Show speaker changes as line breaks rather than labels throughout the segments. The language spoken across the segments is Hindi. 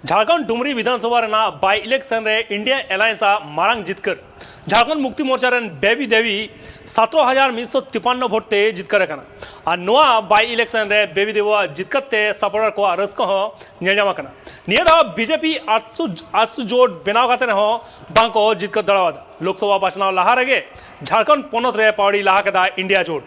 झारखंड डुमरी विधानसभा रेना बाय इलेक्शन रे इंडिया एलायंस मारांग जितकर झारखंड मुक्ति मोर्चा रेन बेबी देवी 17,153 भोट ते जितकर कना आ नोआ बाय इलेक्शन रे बेबी देवा जितकर ते सपोर्टर को रस्क हो नेजामा कना निया दा बीजेपी 800 जोड़ बनाव खाते ने हो बांको जितकर दड़ावादा लोकसभा बचनाव लाहा रगे झारखंड पोनत रे पावड़ी लाहा कदा इंडिया जोट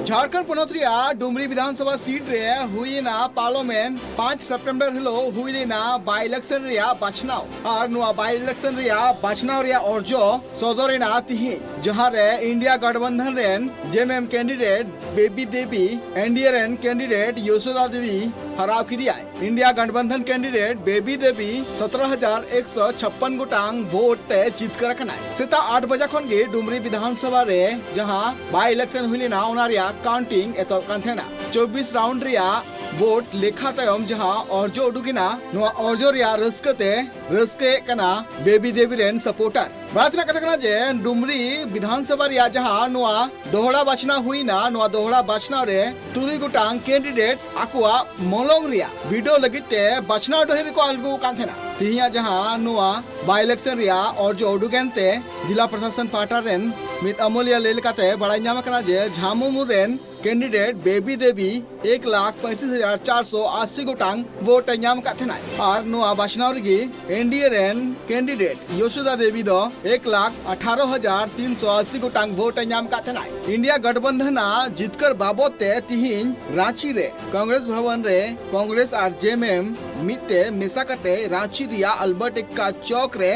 झारखंड पोनत्रिया डुमरी विधानसभा सीट रे हुई ना पार्लियामेंट 5 सितंबर हिलो हुई ना बाय इलेक्शन रिया बाछनाव और नुआ बाय इलेक्शन रिया बाछनाव रिया ऑर्जो सदरे ना तिहि जहां रे इंडिया गठबंधन रेन जेएमएम कैंडिडेट बेबी देवी एनडीए रेन कैंडिडेट यशोदा देवी हराव की दिया इंडिया गठबंधन कैंडिडेट बेबी देवी 17,156 गोटांग वोट ते जीत कर रखना सेता 8 बजे खन गे डुमरी विधानसभा रे जहां बाय इलेक्शन हुई ना ओनारिया काउंटिंग एतब कांथेना 24 राउंड रिया वोट लेखा तयम जहां ऑर्जो उडुगिना नुआ ऑर्जो रिया रस्के कना बेबी देवी रेन सपोर्टर बातना कथा कना जे डुमरी विधानसभा रिया जहां नुआ दोहरा बाछना हुई ना नुआ दोहरा बाछना रे तुरी गोटांग कैंडिडेट आकुआ मोलोंग रिया वीडियो लगिते बाछना डोहरी को अलगु कांथेना तिहिया जहां नुआ बाय इलेक्शन रिया ऑर्जो उडुगेनते जिला प्रशासन पाटा रेन मित अमूल्य लेलकाते बड़ाई नाम कना जे झामुमु रेन कैंडिडेट बेबी देवी 1,35,480 गोटांग वोट नाम काथेना और नुआ बाछनाव रगी एनडीए रेन कैंडिडेट यशोदा देवी दो 1,18,380 गोटांग वोट नाम काथेना इंडिया गठबंधन जितकर बाबते तिहिन रांची रे कांग्रेस भवन रे कांग्रेस और जेएमएम मिते मेसा कते रांची रिया अल्बर्ट एक्का चौक रे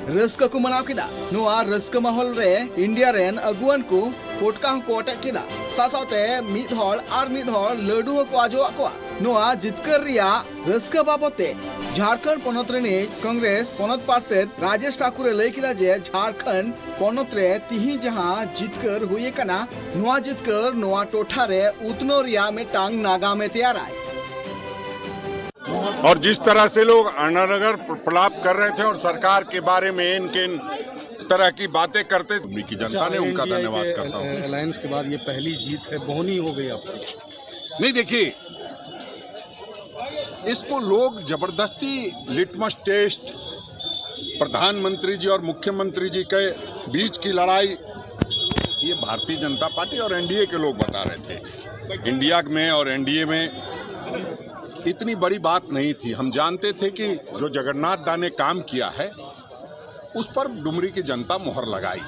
रस्क को मनाव किदा नुआ रस्क माहौल रे इंडिया रेन अगुवन को पोटका को अटक किदा सासाते मिद हर और मिद हर लड्डू को आजो अकवा नुआ जितकर रिया रस्क बाबते झारखंड पोनत रे कांग्रेस पोनत पार्षद राजेश ठाकुर लय किदा जे झारखंड पोनत रे तिहि जहां जितकर हुई कना नुआ जितकर नुआ टोठा रे उतनो रिया में टांग नागा में तैयार आए
और जिस तरह से लोग अनारगर प्रलाप कर रहे थे और सरकार के बारे में इनके तरह की बातें करते की जनता ने उनका धन्यवाद करता हूँ।
अलायंस के बाद ये पहली जीत है, बोहनी हो गई आपकी।
नहीं देखिए, इसको लोग जबरदस्ती लिटमस टेस्ट प्रधानमंत्री जी और मुख्यमंत्री जी के बीच की लड़ाई ये भारतीय जनता पार्टी और एनडीए के लोग बता रहे थे। इंडिया में और एनडीए में इतनी बड़ी बात नहीं थी। हम जानते थे कि जो जगन्नाथ दा ने काम किया है उस पर डुमरी की जनता मुहर लगाई,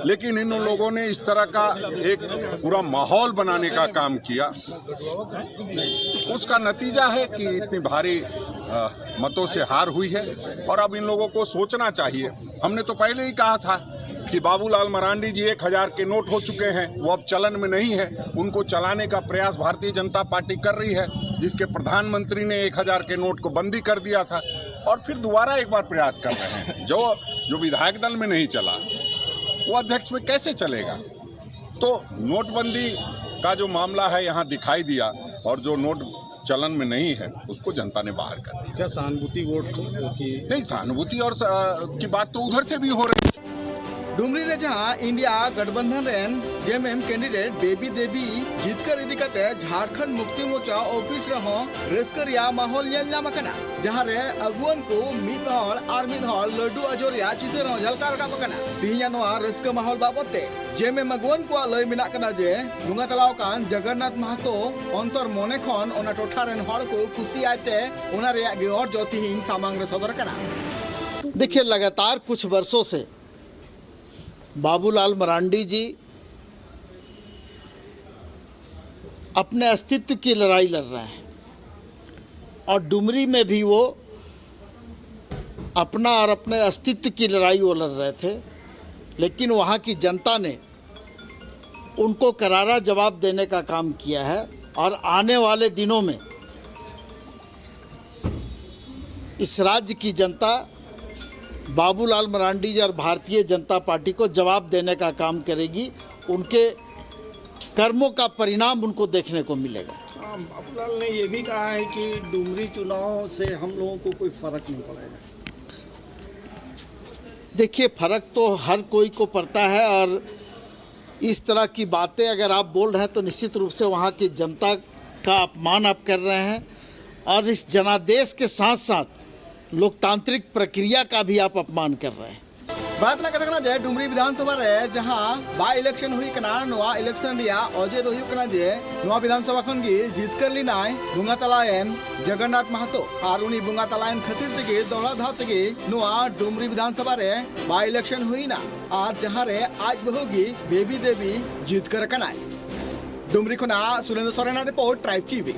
लेकिन इन लोगों ने इस तरह का एक पूरा माहौल बनाने का काम किया। उसका नतीजा है कि इतनी भारी मतों से हार हुई है और अब इन लोगों को सोचना चाहिए। हमने तो पहले ही कहा था कि बाबूलाल मरांडी जी 1,000 के नोट हो चुके हैं, वो अब चलन में नहीं है। उनको चलाने का प्रयास भारतीय जनता पार्टी कर रही है, जिसके प्रधानमंत्री ने 1,000 के नोट को बंदी कर दिया था और फिर दोबारा एक बार प्रयास कर रहे हैं। जो विधायक दल में नहीं चला वो अध्यक्ष में कैसे चलेगा। तो नोटबंदी का जो मामला है यहाँ दिखाई दिया और जो नोट चलन में नहीं है उसको जनता ने बाहर कर दिया।
क्या सहानुभूति वोट की?
नहीं, सहानुभूति और की बात तो उधर से भी हो रही है।
डुमरी रे जहां इंडिया गठबंधन रेन जेएमएम कैंडिडेट बेबी देवी जीतकर इदी कते झारखंड मुक्ति मोर्चा ऑफिस रहो रस्करिया माहौल यल्ला मकना जहां रे अगुवन को मिदहर और मिदहर लड्डू अजोरिया चिते रहो झलकार का मकना तिहिया नोआ रस्क माहौल बाबते जेएमएम अगुवन को लय मिना कना जे नुंगा तलाव कान जगन्नाथ महतो अंतर मोने खन ओना टोठा रेन हड़ को खुशी आते ओना रे गे और जो तिहिन सामांग रे सदर कना।
देखिए, लगातार कुछ वर्षों से बाबूलाल मरांडी जी अपने अस्तित्व की लड़ाई लड़ रहे हैं और डुमरी में भी वो अपना और अपने अस्तित्व की लड़ाई वो लड़ रहे थे, लेकिन वहाँ की जनता ने उनको करारा जवाब देने का काम किया है और आने वाले दिनों में इस राज्य की जनता बाबूलाल मरांडी जी और भारतीय जनता पार्टी को जवाब देने का काम करेगी। उनके कर्मों का परिणाम उनको देखने को मिलेगा।
बाबूलाल ने ये भी कहा है कि डुमरी चुनाव से हम लोगों को कोई फर्क नहीं पड़ेगा।
देखिए, फर्क तो हर कोई को पड़ता है और इस तरह की बातें अगर आप बोल रहे हैं तो निश्चित रूप से वहाँ की जनता का अपमान आप कर रहे हैं और इस जनादेश के साथ साथ लोकतांत्रिक प्रक्रिया का भी आप अपमान कर रहे हैं।
बात ना कथा जे डुमरी विधानसभा रे जहां बाय इलेक्शन हुई कना नोआ इलेक्शन रिया अजे दो हुई कना जे नोआ विधानसभा खन गी जितकर लिनाय बुंगा तलायन जगन्नाथ महतो और उनी बुंगा तलायन खातिर तेगे दौड़ा धाव तेगे नोआ डुमरी विधानसभा रे बाय इलेक्शन हुई ना और जहां रे आज बहुगी बेबी देवी जितकर कनाय डुमरी खना Surendra Soren report tribe TV.